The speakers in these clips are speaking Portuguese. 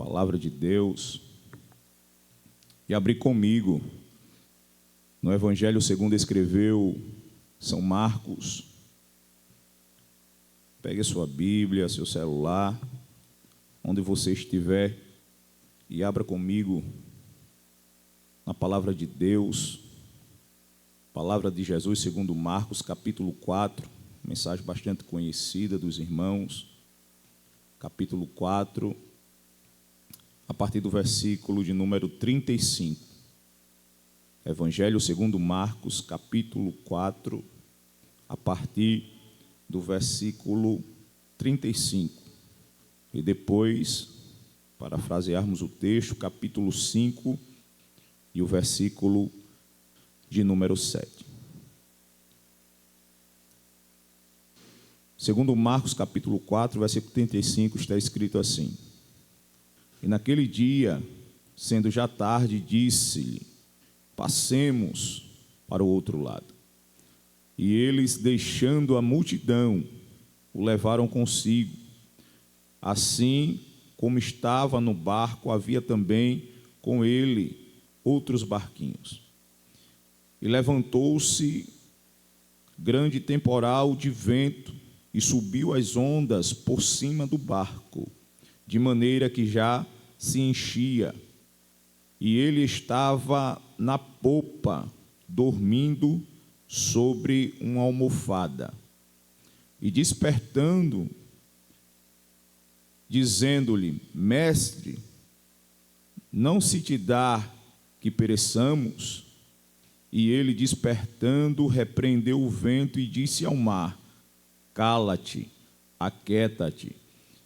palavra de Deus e abrir comigo no Evangelho segundo escreveu São Marcos. Pegue a sua Bíblia, seu celular, onde você estiver, e abra comigo na palavra de Deus, palavra de Jesus segundo Marcos, capítulo 4, mensagem bastante conhecida dos irmãos, capítulo 4, a partir do versículo de número 35. Evangelho segundo Marcos, capítulo 4, a partir do versículo 35. E depois, parafrasearmos o texto, capítulo 5 e o versículo de número 7. Segundo Marcos, capítulo 4, versículo 35, está escrito assim: E naquele dia, sendo já tarde, disse-lhe: Passemos para o outro lado. E eles, deixando a multidão, o levaram consigo. Assim como estava no barco, havia também com ele outros barquinhos. E levantou-se grande temporal de vento, e subiu as ondas por cima do barco, de maneira que já se enchia. E ele estava na popa, dormindo sobre uma almofada. E despertando, dizendo-lhe: Mestre, não se te dá que pereçamos? E ele, despertando, repreendeu o vento e disse ao mar: Cala-te, aquieta-te.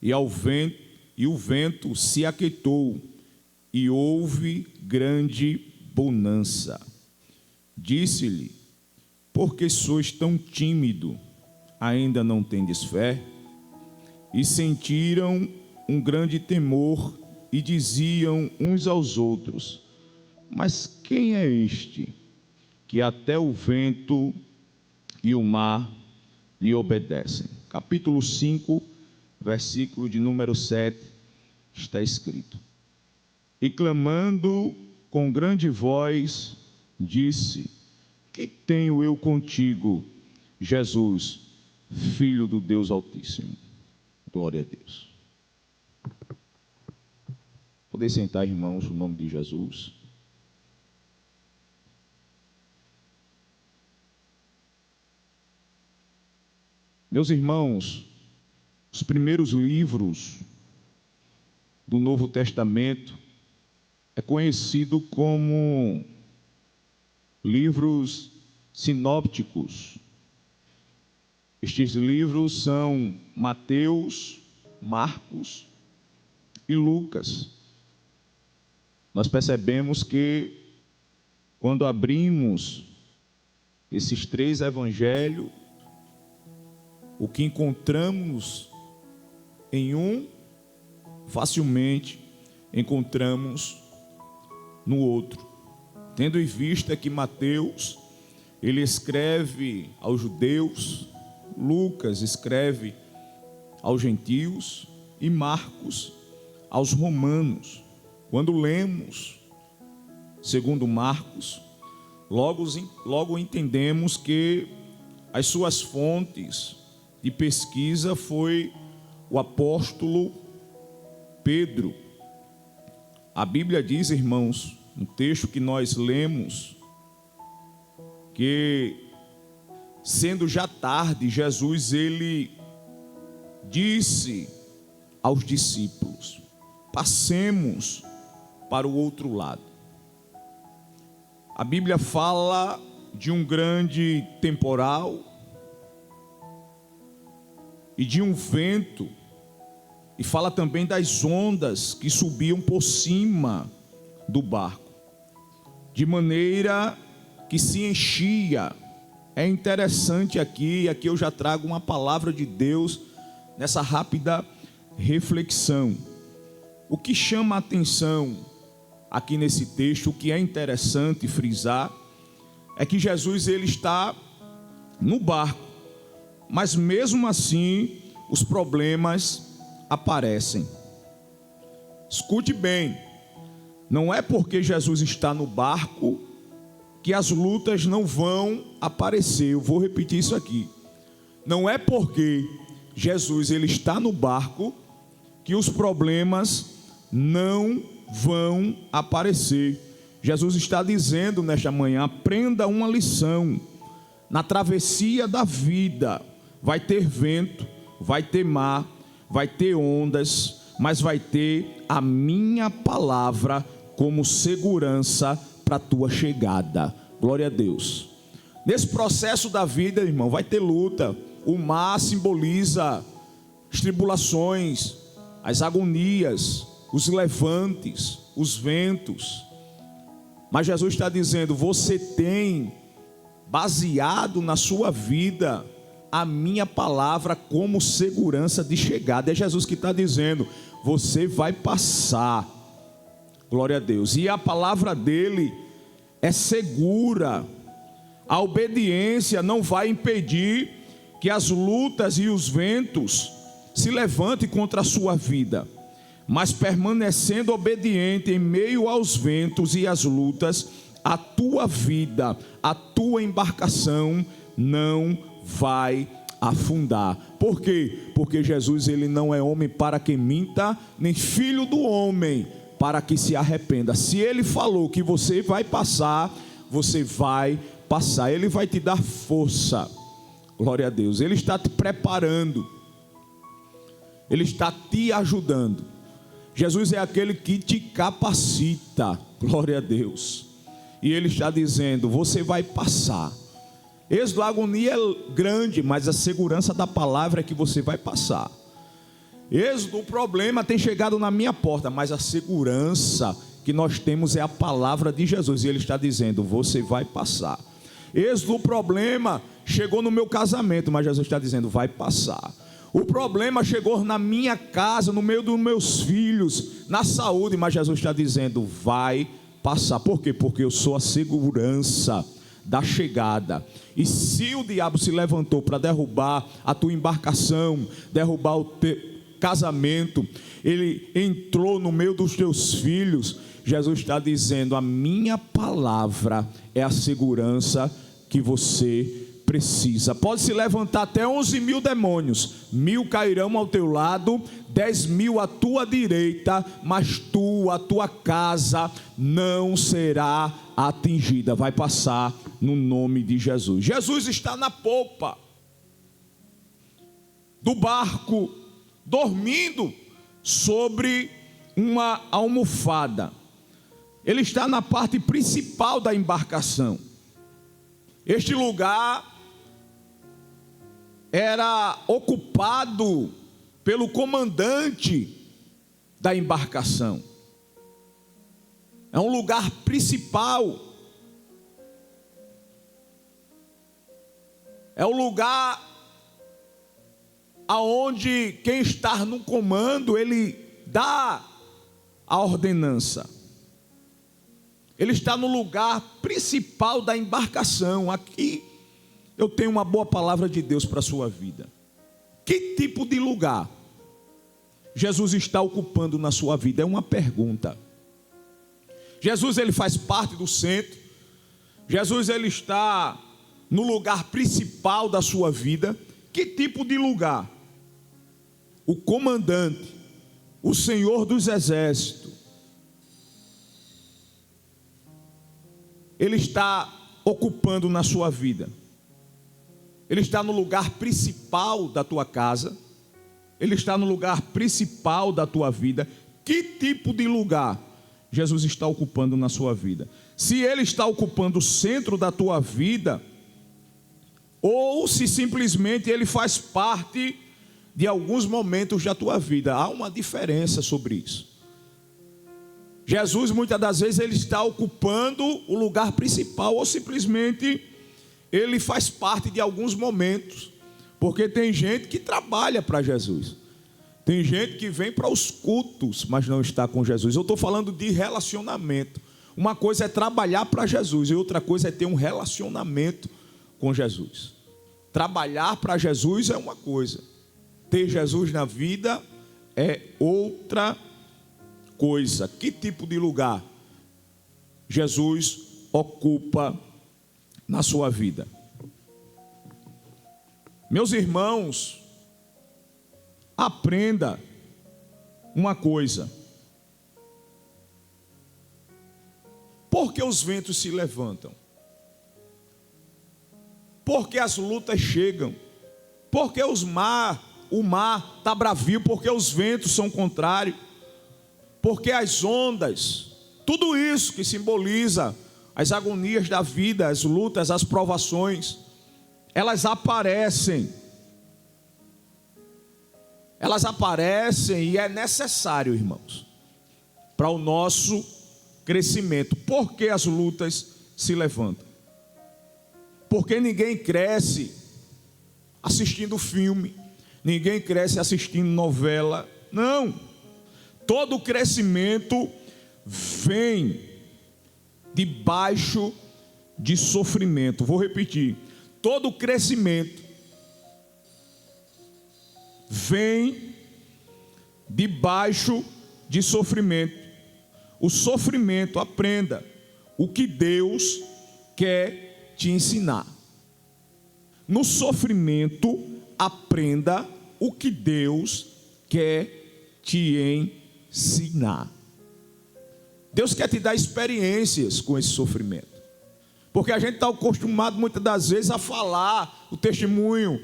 E o vento se aquietou, e houve grande bonança. Disse-lhe: Por que sois tão tímido? Ainda não tendes fé? E sentiram um grande temor, e diziam uns aos outros: Mas quem é este, que até o vento e o mar lhe obedecem? Capítulo 5, versículo de número 7, está escrito: E clamando com grande voz, disse: Que tenho eu contigo, Jesus, Filho do Deus Altíssimo? Glória a Deus. Poder sentar, irmãos, no nome de Jesus. Meus irmãos, os primeiros livros do Novo Testamento é conhecido como livros sinópticos. Estes livros são Mateus, Marcos e Lucas. Nós percebemos que quando abrimos esses três evangelhos, o que encontramos em um, facilmente encontramos no outro. Tendo em vista que Mateus, ele escreve aos judeus, Lucas escreve aos gentios e Marcos aos romanos. Quando lemos segundo Marcos, logo entendemos que as suas fontes de pesquisa foi o apóstolo Pedro. A Bíblia diz, irmãos, no texto que nós lemos, que sendo já tarde, Jesus ele disse aos discípulos: Passemos para o outro lado. A Bíblia fala de um grande temporal e de um vento, e fala também das ondas que subiam por cima do barco, de maneira que se enchia. É interessante aqui eu já trago uma palavra de Deus nessa rápida reflexão. O que chama a atenção aqui nesse texto, o que é interessante frisar, é que Jesus ele está no barco, mas mesmo assim os problemas aparecem. Escute bem, não é porque Jesus está no barco que as lutas não vão aparecer. Eu vou repetir isso aqui. Não é porque Jesus ele está no barco que os problemas não vão aparecer. Jesus está dizendo nesta manhã: aprenda uma lição. Na travessia da vida vai ter vento, vai ter mar, vai ter ondas, mas vai ter a minha palavra como segurança para a tua chegada. Glória a Deus. Nesse processo da vida, irmão, vai ter luta. O mar simboliza as tribulações, as agonias, os levantes, os ventos. Mas Jesus está dizendo: você tem baseado na sua vida a minha palavra como segurança de chegada. É Jesus que está dizendo: você vai passar. Glória a Deus. E a palavra dele é segura. A obediência não vai impedir que as lutas e os ventos se levantem contra a sua vida, mas permanecendo obediente em meio aos ventos e às lutas, a tua vida, a tua embarcação não vai afundar. Por quê? Porque Jesus ele não é homem para que minta, nem filho do homem para que se arrependa. Se ele falou que você vai passar, você vai passar. Ele vai te dar força. Glória a Deus. Ele está te preparando. Ele está te ajudando. Jesus é aquele que te capacita. Glória a Deus. E ele está dizendo: você vai passar. Êxodo, a agonia é grande, mas a segurança da palavra é que você vai passar. Êxodo, o problema tem chegado na minha porta, mas a segurança que nós temos é a palavra de Jesus. E ele está dizendo: você vai passar. Êxodo, o problema chegou no meu casamento, mas Jesus está dizendo: vai passar. O problema chegou na minha casa, no meio dos meus filhos, na saúde, mas Jesus está dizendo: vai passar. Por quê? Porque eu sou a segurança da chegada. E se o diabo se levantou para derrubar a tua embarcação, derrubar o teu casamento, ele entrou no meio dos teus filhos, Jesus está dizendo: a minha palavra é a segurança que você precisa. Pode se levantar até 11.000 demônios, 1.000 cairão ao teu lado, 10.000 à tua direita, mas a tua casa não será atingida. Vai passar no nome de Jesus. Jesus está na popa do barco, dormindo sobre uma almofada. Ele está na parte principal da embarcação. Este lugar era ocupado pelo comandante da embarcação. É um lugar principal. É o lugar aonde quem está no comando, ele dá a ordenança. Ele está no lugar principal da embarcação. Aqui eu tenho uma boa palavra de Deus para a sua vida. Que tipo de lugar Jesus está ocupando na sua vida? É uma pergunta. Jesus ele faz parte do centro. Jesus ele está no lugar principal da sua vida. Que tipo de lugar? O comandante, o Senhor dos exércitos, ele está ocupando na sua vida. Ele está no lugar principal da tua casa. Ele está no lugar principal da tua vida. Que tipo de lugar Jesus está ocupando na sua vida? Se ele está ocupando o centro da tua vida, ou se simplesmente ele faz parte de alguns momentos da tua vida. Há uma diferença sobre isso. Jesus muitas das vezes ele está ocupando o lugar principal, ou simplesmente ele faz parte de alguns momentos, porque tem gente que trabalha para Jesus, tem gente que vem para os cultos, mas não está com Jesus. Eu estou falando de relacionamento. Uma coisa é trabalhar para Jesus e outra coisa é ter um relacionamento com Jesus. Trabalhar para Jesus é uma coisa, ter Jesus na vida é outra coisa, que tipo de lugar Jesus ocupa na sua vida? Meus irmãos, aprenda uma coisa. Por que os ventos se levantam? Por que as lutas chegam? Por que o mar está bravio? Por que os ventos são contrários? Por que as ondas? Tudo isso que simboliza as agonias da vida, as lutas, as provações, elas aparecem. Elas aparecem e é necessário, irmãos, para o nosso crescimento. Por que as lutas se levantam? Porque ninguém cresce assistindo filme, ninguém cresce assistindo novela. Não. Todo crescimento vem debaixo de sofrimento. Vou repetir. Todo crescimento vem debaixo de sofrimento. O sofrimento, aprenda o que Deus quer te ensinar. No sofrimento, aprenda o que Deus quer te ensinar. Deus quer te dar experiências com esse sofrimento. Porque a gente está acostumado muitas das vezes a falar o testemunho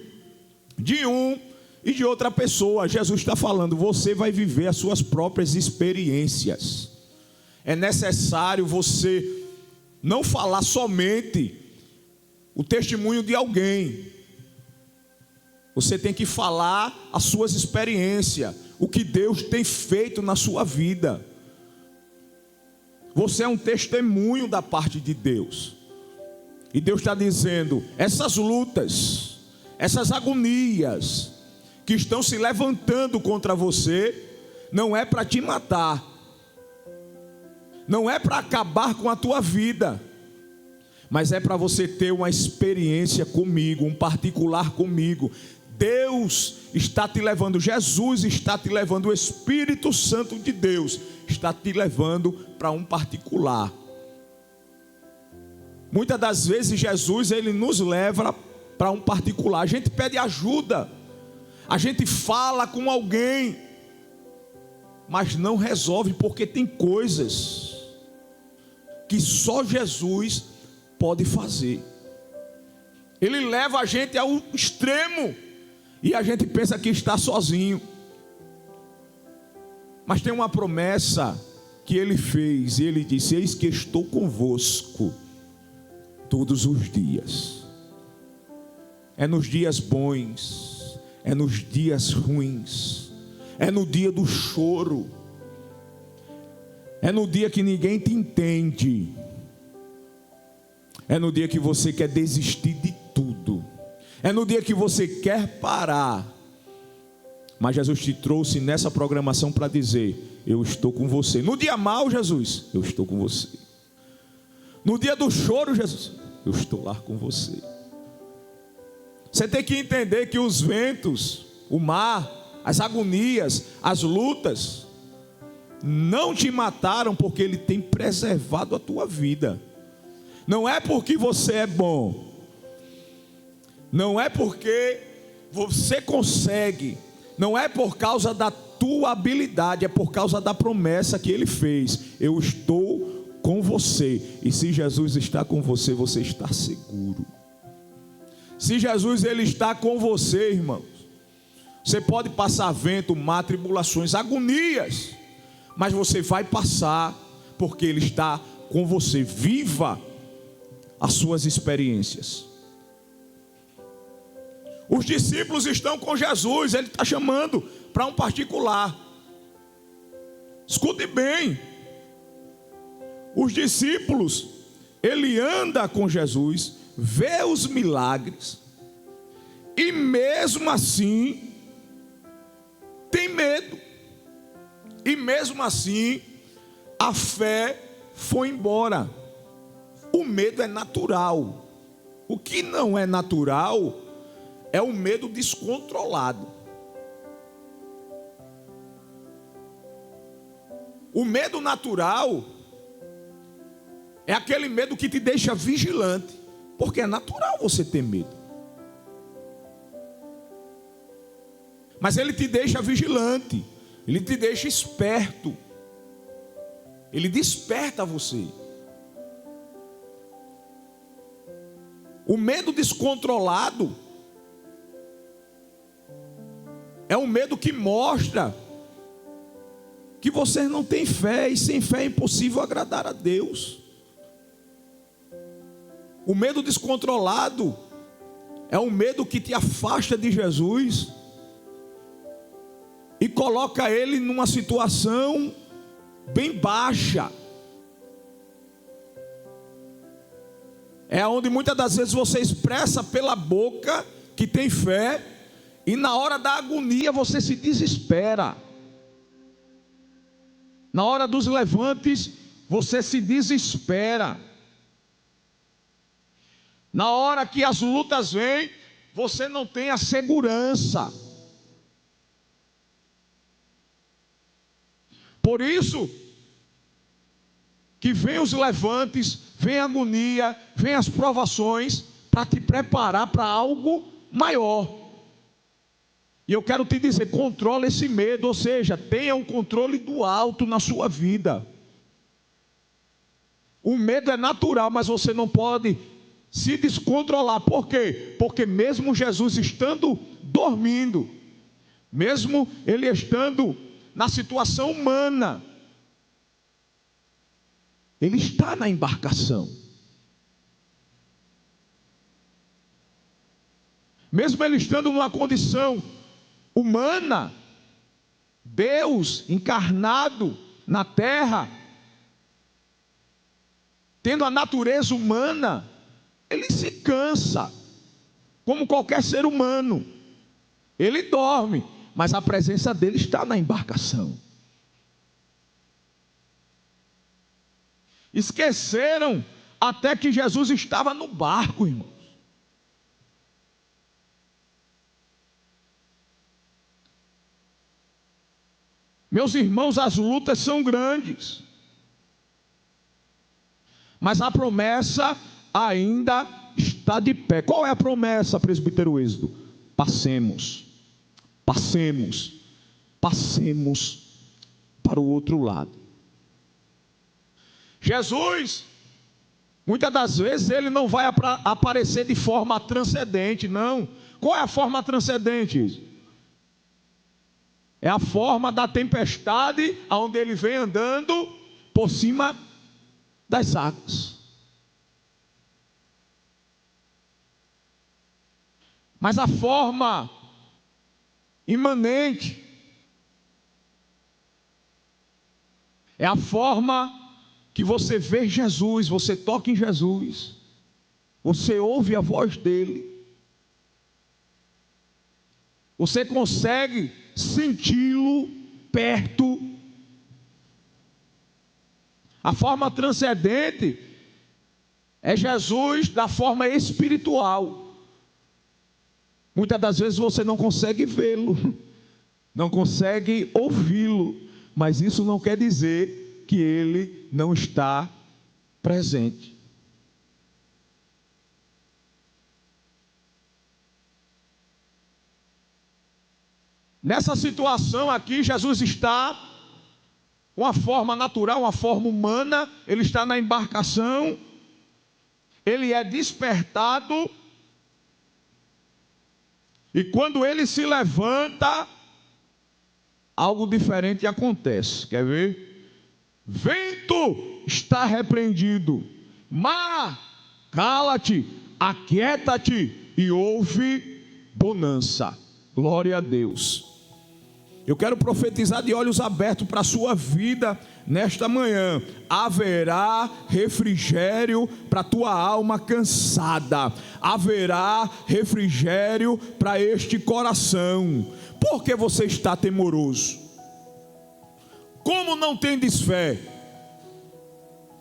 de um e de outra pessoa. Jesus está falando, você vai viver as suas próprias experiências. É necessário você não falar somente o testemunho de alguém. Você tem que falar as suas experiências, o que Deus tem feito na sua vida. Você é um testemunho da parte de Deus. E Deus está dizendo, essas lutas, essas agonias que estão se levantando contra você, não é para te matar, não é para acabar com a tua vida, mas é para você ter uma experiência comigo, um particular comigo. Deus está te levando, Jesus está te levando, o Espírito Santo de Deus está te levando para um particular. Muitas das vezes Jesus, ele nos leva para um particular. A gente pede ajuda, a gente fala com alguém, mas não resolve, porque tem coisas que só Jesus pode fazer. Ele leva a gente ao extremo e a gente pensa que está sozinho. Mas tem uma promessa que ele fez, e ele disse, eis que estou convosco todos os dias. É nos dias bons, é nos dias ruins, é no dia do choro, é no dia que ninguém te entende, é no dia que você quer desistir de tudo, é no dia que você quer parar. Mas Jesus te trouxe nessa programação para dizer, eu estou com você. No dia mau, Jesus, eu estou com você. No dia do choro, Jesus, eu estou lá com você. Você tem que entender que os ventos, o mar, as agonias, as lutas, não te mataram, porque Ele tem preservado a tua vida. Não é porque você é bom, não é porque você consegue, não é por causa da tua habilidade, é por causa da promessa que Ele fez. Eu estou com você. E se Jesus está com você, você está seguro. Se Jesus ele está com você, irmãos, você pode passar vento, mar, tribulações, agonias, mas você vai passar, porque Ele está com você. Viva as suas experiências. Os discípulos estão com Jesus, Ele está chamando para um particular. Escute bem. Os discípulos, ele anda com Jesus, vê os milagres, e mesmo assim tem medo. E mesmo assim a fé foi embora. O medo é natural. O que não é natural é o medo descontrolado. O medo natural é aquele medo que te deixa vigilante, porque é natural você ter medo. Mas ele te deixa vigilante, ele te deixa esperto, ele desperta você. O medo descontrolado é um medo que mostra que você não tem fé, e sem fé é impossível agradar a Deus. O medo descontrolado é um medo que te afasta de Jesus e coloca ele numa situação bem baixa. É onde muitas das vezes você expressa pela boca que tem fé, e na hora da agonia você se desespera. Na hora dos levantes você se desespera. Na hora que as lutas vêm, você não tem a segurança. Por isso que vem os levantes, vem a agonia, vem as provações, para te preparar para algo maior. E eu quero te dizer, controle esse medo, ou seja, tenha um controle do alto na sua vida. O medo é natural, mas você não pode se descontrolar. Por quê? Porque mesmo Jesus estando dormindo, mesmo ele estando na situação humana, ele está na embarcação. Mesmo ele estando numa condição humana, Deus encarnado na terra, tendo a natureza humana, ele se cansa, como qualquer ser humano. Ele dorme, mas a presença dele está na embarcação. Esqueceram até que Jesus estava no barco, irmãos. Meus irmãos, as lutas são grandes, mas a promessa ainda está de pé. Qual é a promessa, presbítero Êxodo? Passemos para o outro lado. Jesus, muitas das vezes, ele não vai aparecer de forma transcendente, não. Qual é a forma transcendente? É a forma da tempestade, onde ele vem andando por cima das águas. Mas a forma imanente é a forma que você vê Jesus, você toca em Jesus, você ouve a voz dele, você consegue senti-lo perto. A forma transcendente é Jesus da forma espiritual. Muitas das vezes você não consegue vê-lo, não consegue ouvi-lo, mas isso não quer dizer que ele não está presente. Nessa situação aqui, Jesus está com uma forma natural, uma forma humana, ele está na embarcação, ele é despertado, e quando ele se levanta, algo diferente acontece. Quer ver? Vento está repreendido, mar, cala-te, aquieta-te, e houve bonança. Glória a Deus. Eu quero profetizar de olhos abertos para a sua vida nesta manhã. Haverá refrigério para a tua alma cansada. Haverá refrigério para este coração. Por que você está temoroso? Como não tendes fé?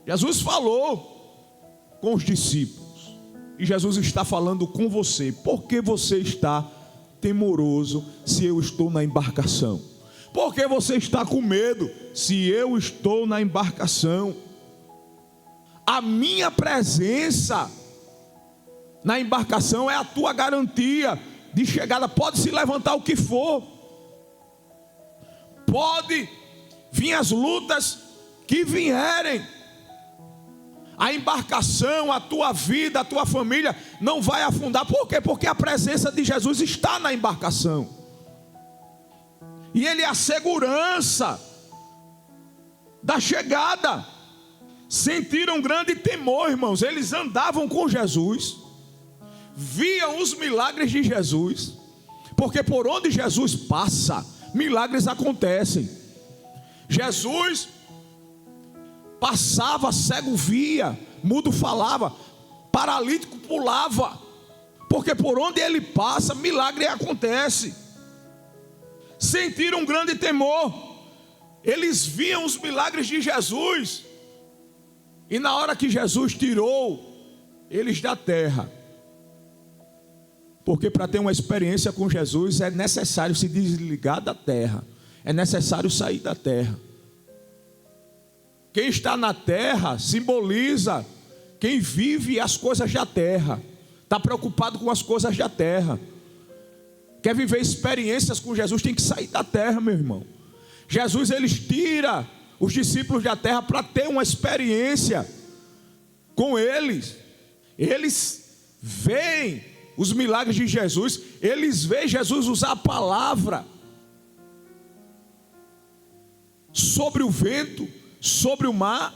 Jesus falou com os discípulos, e Jesus está falando com você. Por que você está temoroso se eu estou na embarcação? Por que você está com medo? Se eu estou na embarcação, a minha presença na embarcação é a tua garantia de chegada. Pode se levantar o que for, pode vir as lutas que vierem, a embarcação, a tua vida, a tua família não vai afundar. Por quê? Porque a presença de Jesus está na embarcação, e Ele é a segurança da chegada. Sentiram grande temor, irmãos. Eles andavam com Jesus, viam os milagres de Jesus, porque por onde Jesus passa, milagres acontecem. Jesus passava, cego via, mudo falava, paralítico pulava, porque por onde ele passa, milagre acontece. Sentiram um grande temor, eles viam os milagres de Jesus, e na hora que Jesus tirou eles da terra, porque para ter uma experiência com Jesus é necessário se desligar da terra, é necessário sair da terra. Quem está na terra simboliza quem vive as coisas da terra, está preocupado com as coisas da terra. Quer viver experiências com Jesus, tem que sair da terra, meu irmão. Jesus, ele tira os discípulos da terra para ter uma experiência com eles. Eles veem os milagres de Jesus, eles veem Jesus usar a palavra sobre o vento, sobre o mar,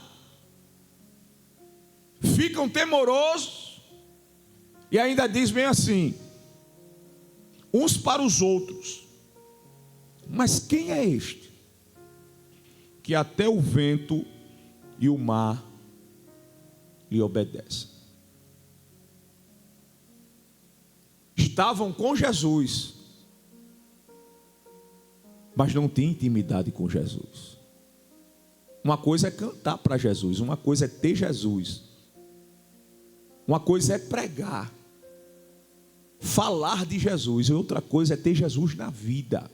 ficam temorosos, e ainda diz bem assim, uns para os outros: mas quem é este, que até o vento e o mar lhe obedecem? Estavam com Jesus, mas não tinham intimidade com Jesus. Uma coisa é cantar para Jesus, uma coisa é ter Jesus, uma coisa é pregar, falar de Jesus, e outra coisa é ter Jesus na vida.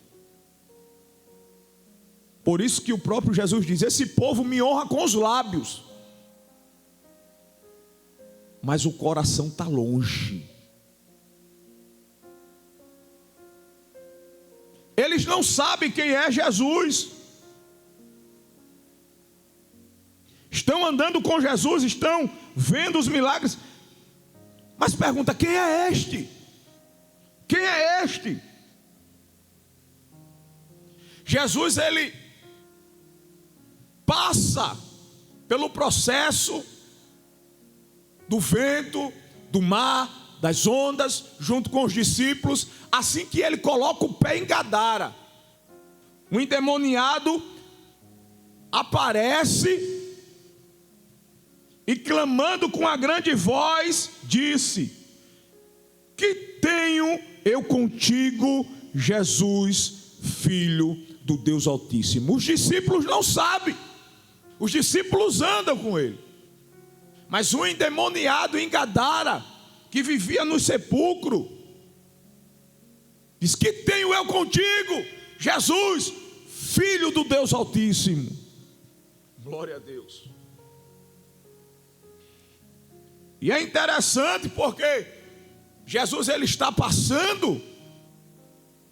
Por isso que o próprio Jesus diz: esse povo me honra com os lábios, mas o coração está longe. Eles não sabem quem é Jesus. Estão andando com Jesus, estão vendo os milagres, mas pergunta: quem é este? Quem é este? Jesus, ele passa pelo processo do vento, do mar, das ondas, junto com os discípulos. Assim que ele coloca o pé em Gadara, um endemoniado aparece e, clamando com a grande voz, disse: que tenho eu contigo, Jesus, Filho do Deus Altíssimo? Os discípulos não sabem, os discípulos andam com ele, mas um endemoniado em Gadara, que vivia no sepulcro, diz: que tenho eu contigo, Jesus, Filho do Deus Altíssimo. Glória a Deus. E é interessante porque Jesus, ele está passando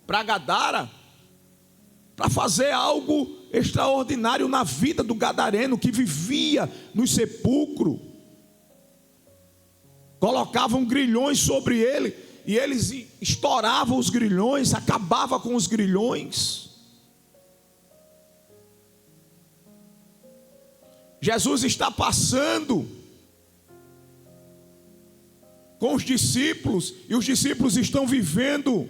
para Gadara para fazer algo extraordinário na vida do gadareno que vivia no sepulcro. Colocavam grilhões sobre ele e eles estouravam os grilhões, acabavam com os grilhões. Jesus está passando com os discípulos, e os discípulos estão vivendo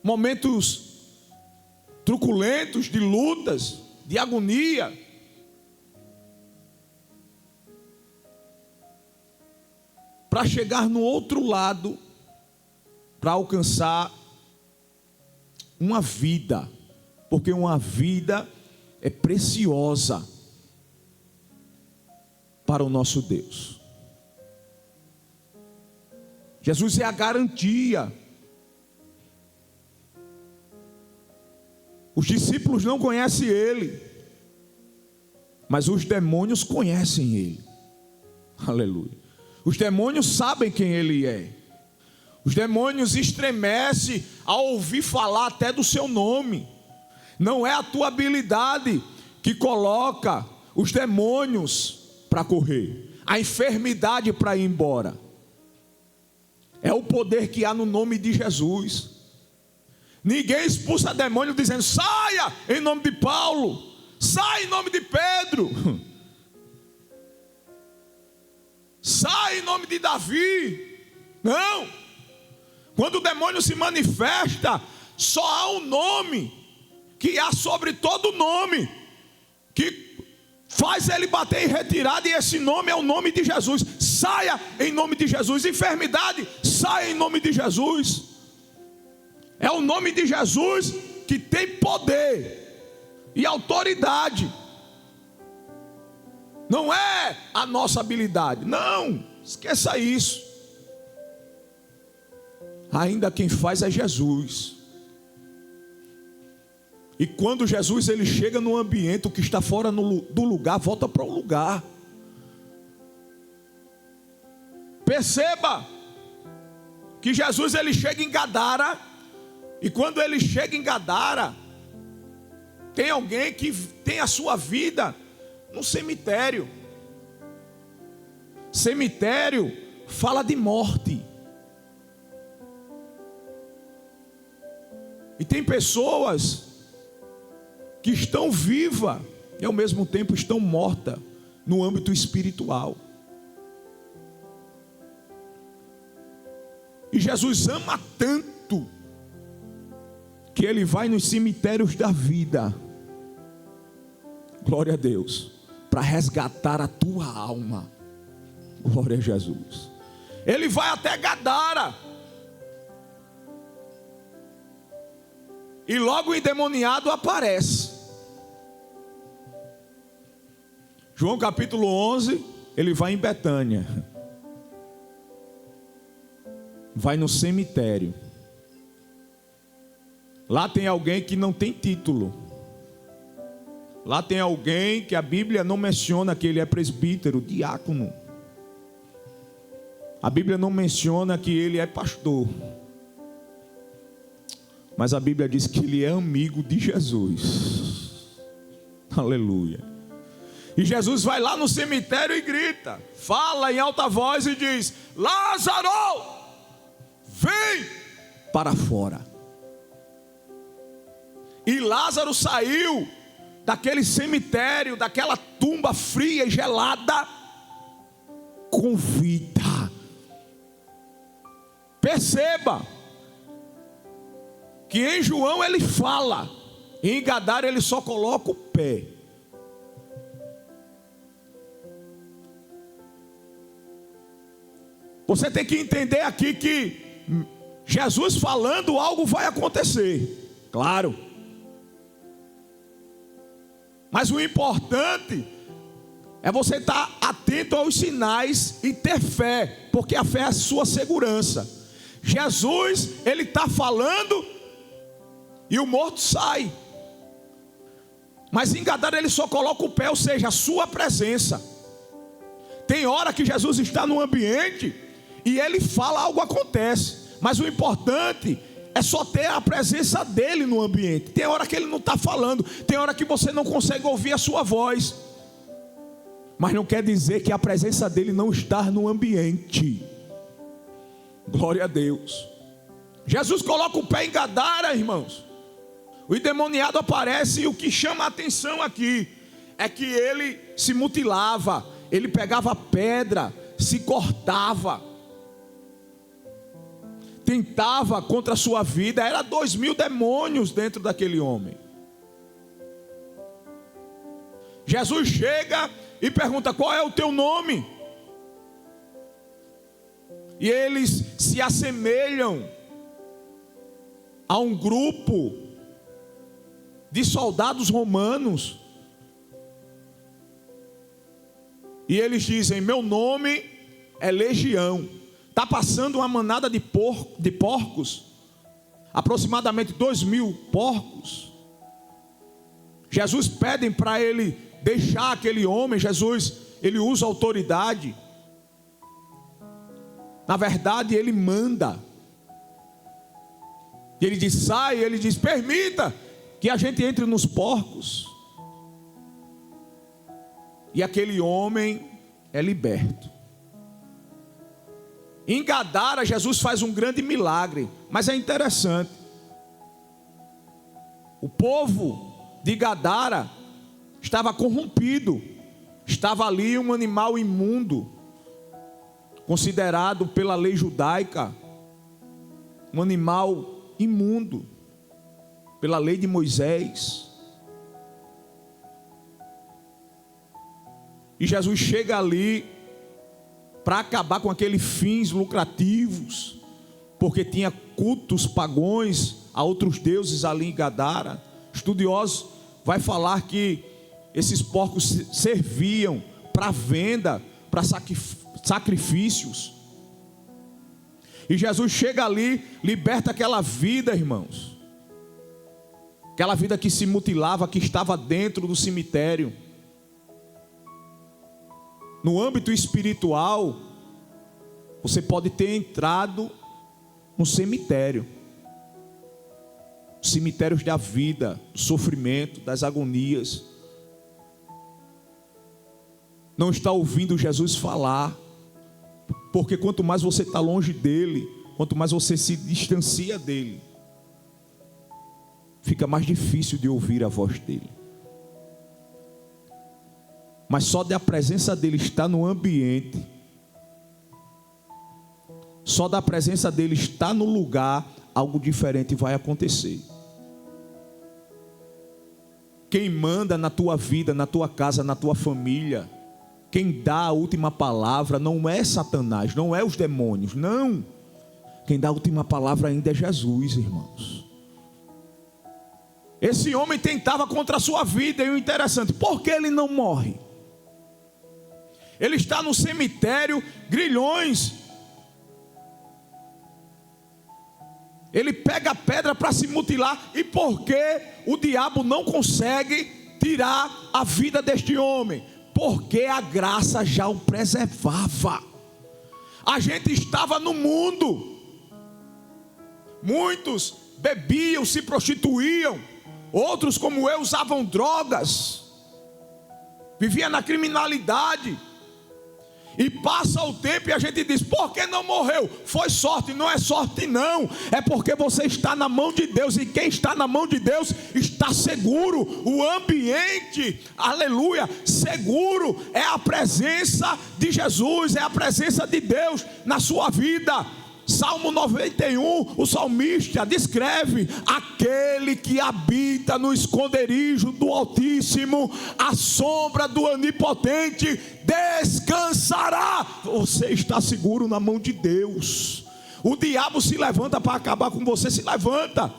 momentos truculentos, de lutas, de agonia. Para chegar no outro lado, para alcançar uma vida, porque uma vida é preciosa para o nosso Deus. Jesus é a garantia. Os discípulos não conhecem ele, mas os demônios conhecem ele. Aleluia. Os demônios sabem quem ele é. Os demônios estremecem ao ouvir falar até do seu nome. Não é a tua habilidade que coloca os demônios para correr, a enfermidade para ir embora. É o poder que há no nome de Jesus. Ninguém expulsa demônio dizendo: saia em nome de Paulo, saia em nome de Pedro, saia em nome de Davi. Não. Quando o demônio se manifesta, só há um nome que há sobre todo nome, que faz ele bater em retirada, e esse nome é o nome de Jesus. Saia em nome de Jesus. Enfermidade, saia em nome de Jesus. É o nome de Jesus que tem poder e autoridade. Não é a nossa habilidade. Não, esqueça isso. Ainda quem faz é Jesus. E quando Jesus ele chega no ambiente, o que está fora do lugar volta para o lugar. Perceba que Jesus ele chega em Gadara, e quando ele chega em Gadara, tem alguém que tem a sua vida no cemitério. Cemitério fala de morte. E tem pessoas que estão vivas e ao mesmo tempo estão mortas no âmbito espiritual. E Jesus ama tanto que ele vai nos cemitérios da vida, glória a Deus, para resgatar a tua alma. Glória a Jesus. Ele vai até Gadara, e logo o endemoniado aparece. João capítulo 11, ele vai em Betânia, vai no cemitério. Lá tem alguém que não tem título. Lá tem alguém que a Bíblia não menciona que ele é presbítero, diácono. A Bíblia não menciona que ele é pastor. Mas a Bíblia diz que ele é amigo de Jesus. Aleluia. E Jesus vai lá no cemitério e grita, fala em alta voz e diz: Lázaro, vem para fora. E Lázaro saiu daquele cemitério, daquela tumba fria e gelada, com vida. Perceba que em João ele fala, em Gadara ele só coloca o pé. Você tem que entender aqui que Jesus falando, algo vai acontecer, claro. Mas o importante é você estar atento aos sinais e ter fé, porque a fé é a sua segurança. Jesus, ele está falando e o morto sai. Mas em Gadara ele só coloca o pé, ou seja, a sua presença. Tem hora que Jesus está no ambiente e ele fala, algo acontece. Mas o importante é só ter a presença dele no ambiente. Tem hora que ele não está falando, tem hora que você não consegue ouvir a sua voz. Mas não quer dizer que a presença dele não está no ambiente. Glória a Deus. Jesus coloca o pé em Gadara, irmãos. O endemoniado aparece, e o que chama a atenção aqui é que ele se mutilava, ele pegava pedra, se cortava, tentava contra a sua vida. Era 2000 demônios dentro daquele homem. Jesus chega e pergunta: qual é o teu nome? E eles se assemelham a um grupo de soldados romanos. E eles dizem: meu nome é Legião. Está passando uma manada de porcos, aproximadamente 2000 porcos. Jesus pede para ele deixar aquele homem. Jesus, ele usa autoridade. Na verdade, ele manda. E ele diz: sai. Ele diz: permita que a gente entre nos porcos. E aquele homem é liberto. Em Gadara, Jesus faz um grande milagre. Mas é interessante, o povo de Gadara estava corrompido. Estava ali um animal imundo, considerado pela lei judaica um animal imundo, pela lei de Moisés. E Jesus chega ali para acabar com aqueles fins lucrativos, porque tinha cultos pagões a outros deuses ali em Gadara. Estudiosos vai falar que esses porcos serviam para venda, para sacrifícios. E Jesus chega ali, liberta aquela vida, irmãos, aquela vida que se mutilava, que estava dentro do cemitério. No âmbito espiritual, você pode ter entrado no cemitério, cemitérios da vida, do sofrimento, das agonias. Não está ouvindo Jesus falar, porque quanto mais você está longe dele, quanto mais você se distancia dele, fica mais difícil de ouvir a voz dele. Mas só da presença dele estar no ambiente, só da presença dele estar no lugar, algo diferente vai acontecer. Quem manda na tua vida, na tua casa, na tua família, quem dá a última palavra não é Satanás, não é os demônios, não. Quem dá a última palavra ainda é Jesus, irmãos. Esse homem tentava contra a sua vida, e o interessante, por que ele não morre? Ele está no cemitério, grilhões. Ele pega a pedra para se mutilar. E por que o diabo não consegue tirar a vida deste homem? Porque a graça já o preservava. A gente estava no mundo. Muitos bebiam, se prostituíam. Outros, como eu, usavam drogas. Vivia na criminalidade. E passa o tempo e a gente diz: por que não morreu? Foi sorte. Não é sorte não, é porque você está na mão de Deus. E quem está na mão de Deus está seguro. O ambiente, aleluia, seguro, é a presença de Jesus, é a presença de Deus na sua vida. Salmo 91, o salmista descreve: aquele que habita no esconderijo do Altíssimo, à sombra do Onipotente, descansará. Você está seguro na mão de Deus. O diabo se levanta para acabar com você, se levanta.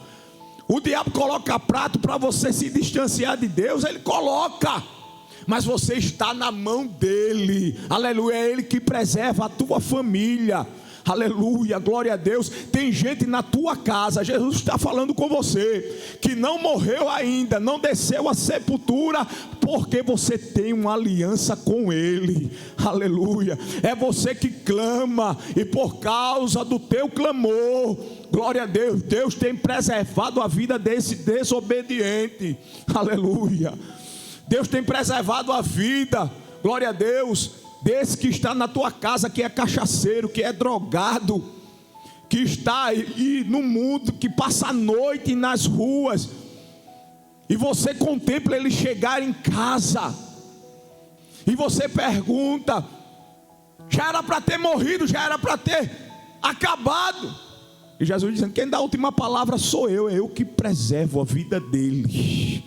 O diabo coloca prato para você se distanciar de Deus, ele coloca. Mas você está na mão dele, aleluia. É ele que preserva a tua família. Aleluia, glória a Deus. Tem gente na tua casa, Jesus está falando com você, que não morreu ainda, não desceu à sepultura, porque você tem uma aliança com Ele. Aleluia. É você que clama, e por causa do teu clamor, glória a Deus, Deus tem preservado a vida desse desobediente. Aleluia. Deus tem preservado a vida, glória a Deus, desse que está na tua casa, que é cachaceiro, que é drogado, que está aí no mundo, que passa a noite nas ruas, e você contempla ele chegar em casa, e você pergunta: já era para ter morrido, já era para ter acabado. E Jesus dizendo: quem dá a última palavra sou eu que preservo a vida dele,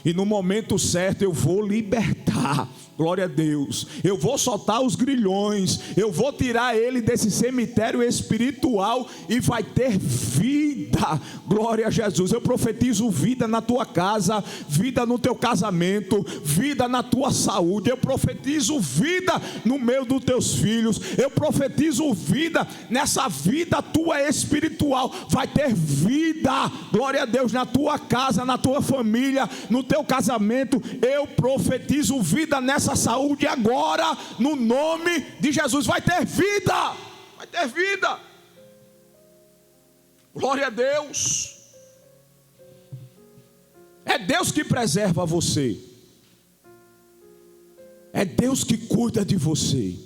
e no momento certo eu vou libertar. Glória a Deus. Eu vou soltar os grilhões, eu vou tirar ele desse cemitério espiritual, e vai ter vida. Glória a Jesus. Eu profetizo vida na tua casa, vida no teu casamento, vida na tua saúde. Eu profetizo vida no meio dos teus filhos. Eu profetizo vida nessa vida tua espiritual. Vai ter vida, glória a Deus, na tua casa, na tua família, no teu casamento, eu profetizo vida nessa saúde agora, no nome de Jesus. Vai ter vida, vai ter vida. Glória a Deus. É Deus que preserva você, é Deus que cuida de você.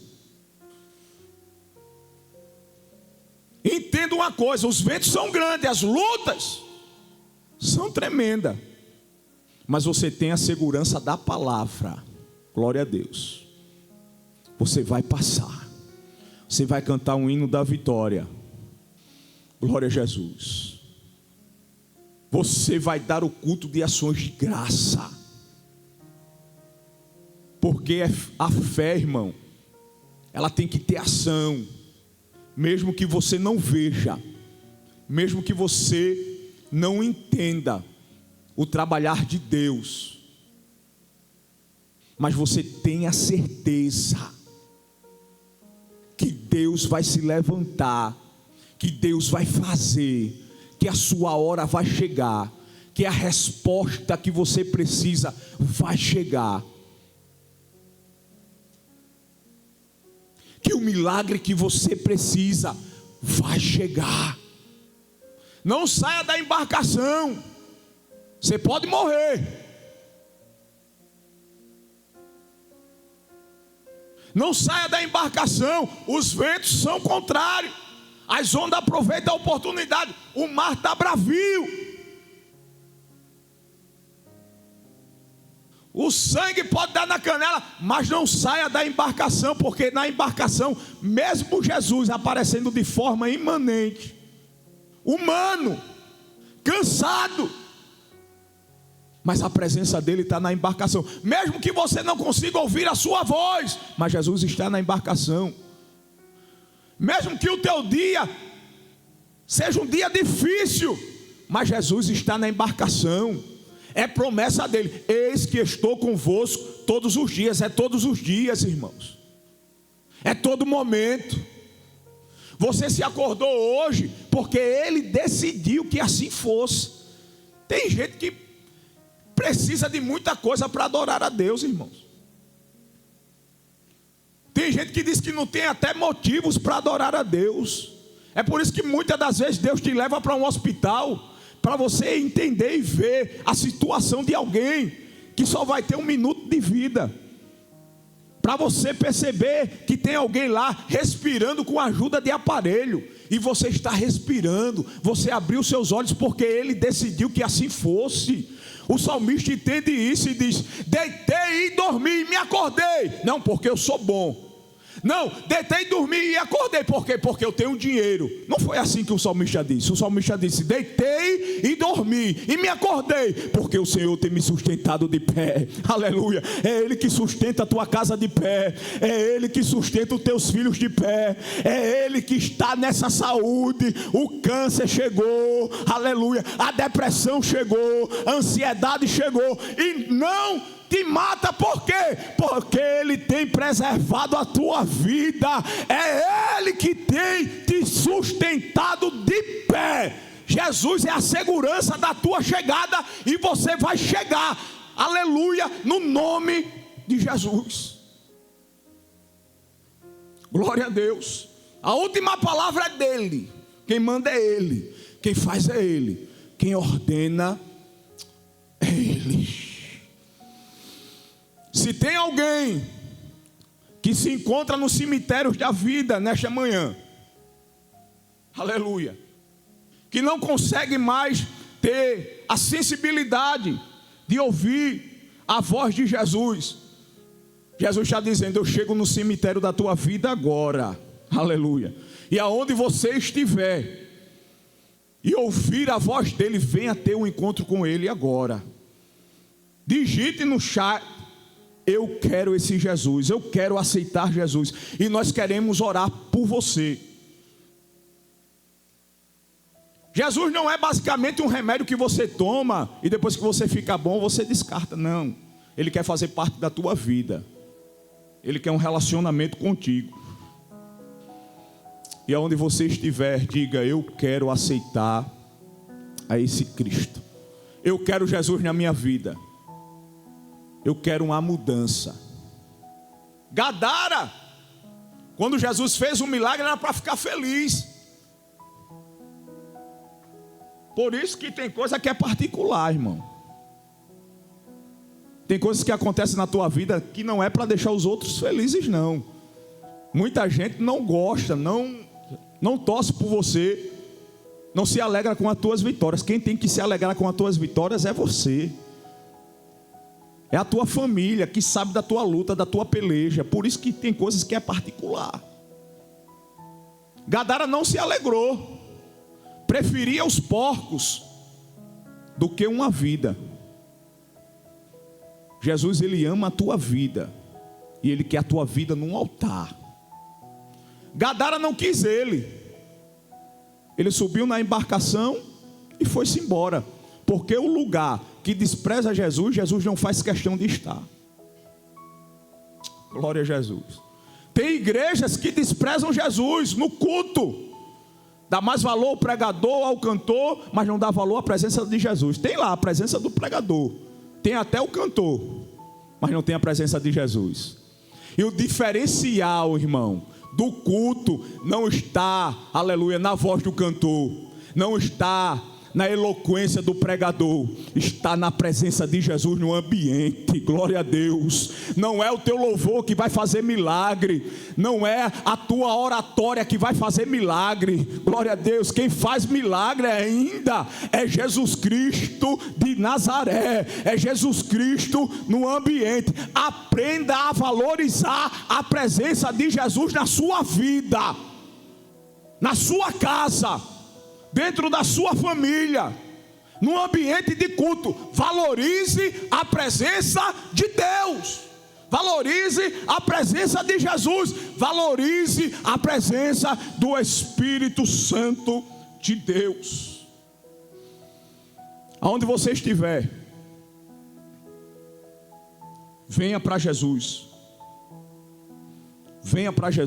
Entenda uma coisa: os ventos são grandes, as lutas são tremendas, mas você tem a segurança da palavra. Glória a Deus. Você vai passar, você vai cantar um hino da vitória. Glória a Jesus. Você vai dar o culto de ações de graça, porque a fé, irmão, ela tem que ter ação, mesmo que você não veja, mesmo que você não entenda o trabalhar de Deus, mas você tem a certeza que Deus vai se levantar, que Deus vai fazer, que a sua hora vai chegar, que a resposta que você precisa vai chegar, que o milagre que você precisa vai chegar. Não saia da embarcação, você pode morrer. Não saia da embarcação, os ventos são contrários, as ondas aproveitam a oportunidade, o mar está bravio, o sangue pode dar na canela, mas não saia da embarcação, porque na embarcação, mesmo Jesus aparecendo de forma imanente, humano, cansado, mas a presença dele está na embarcação, mesmo que você não consiga ouvir a sua voz, mas Jesus está na embarcação. Mesmo que o teu dia seja um dia difícil, mas Jesus está na embarcação. É promessa dele: eis que estou convosco todos os dias. É todos os dias, irmãos, é todo momento. Você se acordou hoje porque ele decidiu que assim fosse. Tem gente que precisa de muita coisa para adorar a Deus, irmãos. Tem gente que diz que não tem até motivos para adorar a Deus. É por isso que muitas das vezes Deus te leva para um hospital, para você entender e ver a situação de alguém que só vai ter 1 minuto de vida, para você perceber que tem alguém lá respirando com a ajuda de aparelho, e você está respirando, você abriu seus olhos porque ele decidiu que assim fosse. O salmista entende isso e diz: deitei e dormi e me acordei, não porque eu sou bom, não, deitei e dormi e acordei, por quê? Porque eu tenho dinheiro. Não foi assim que o salmista disse. O salmista disse: deitei e dormi e me acordei, porque o Senhor tem me sustentado de pé. Aleluia. É Ele que sustenta a tua casa de pé, é Ele que sustenta os teus filhos de pé, é Ele que está nessa saúde. O câncer chegou, aleluia, a depressão chegou, a ansiedade chegou, e não te mata. Por quê? Porque Ele tem preservado a tua vida, é Ele que tem te sustentado de pé. Jesus é a segurança da tua chegada, e você vai chegar, aleluia, no nome de Jesus. Glória a Deus. A última palavra é dele, quem manda é Ele, quem faz é Ele, quem ordena é Ele. Se tem alguém que se encontra nos cemitérios da vida nesta manhã, aleluia, que não consegue mais ter a sensibilidade de ouvir a voz de Jesus, Jesus está dizendo: eu chego no cemitério da tua vida agora, aleluia, e aonde você estiver e ouvir a voz dele, venha ter um encontro com ele agora. Digite no chat: eu quero esse Jesus, eu quero aceitar Jesus, e nós queremos orar por você. Jesus não é basicamente um remédio que você toma e depois que você fica bom você descarta, não. Ele quer fazer parte da tua vida, Ele quer um relacionamento contigo. E aonde você estiver, diga: eu quero aceitar a esse Cristo, eu quero Jesus na minha vida. Eu quero uma mudança. Gadara, quando Jesus fez um milagre, era para ficar feliz. Por isso que tem coisa que é particular, irmão. Tem coisas que acontecem na tua vida que não é para deixar os outros felizes, não. Muita gente não gosta, não torce por você, não se alegra com as tuas vitórias. Quem tem que se alegrar com as tuas vitórias é você. É a tua família que sabe da tua luta, da tua peleja. Por isso que tem coisas que é particular. Gadara não se alegrou. Preferia os porcos do que uma vida. Jesus, Ele ama a tua vida. E Ele quer a tua vida num altar. Gadara não quis ele. Ele subiu na embarcação e foi-se embora. Porque o lugar que despreza Jesus, Jesus não faz questão de estar. Glória a Jesus. Tem igrejas que desprezam Jesus no culto. Dá mais valor ao pregador, ao cantor, mas não dá valor à presença de Jesus. Tem lá a presença do pregador. Tem até o cantor, mas não tem a presença de Jesus. E o diferencial, irmão, do culto não está, aleluia, na voz do cantor, não está na eloquência do pregador, está na presença de Jesus no ambiente. Glória a Deus. Não é o teu louvor que vai fazer milagre, não é a tua oratória que vai fazer milagre. Glória a Deus. Quem faz milagre ainda é Jesus Cristo de Nazaré, é Jesus Cristo no ambiente. Aprenda a valorizar a presença de Jesus na sua vida, na sua casa, dentro da sua família, no ambiente de culto. Valorize a presença de Deus, valorize a presença de Jesus, valorize a presença do Espírito Santo de Deus. Aonde você estiver, venha para Jesus, venha para Jesus.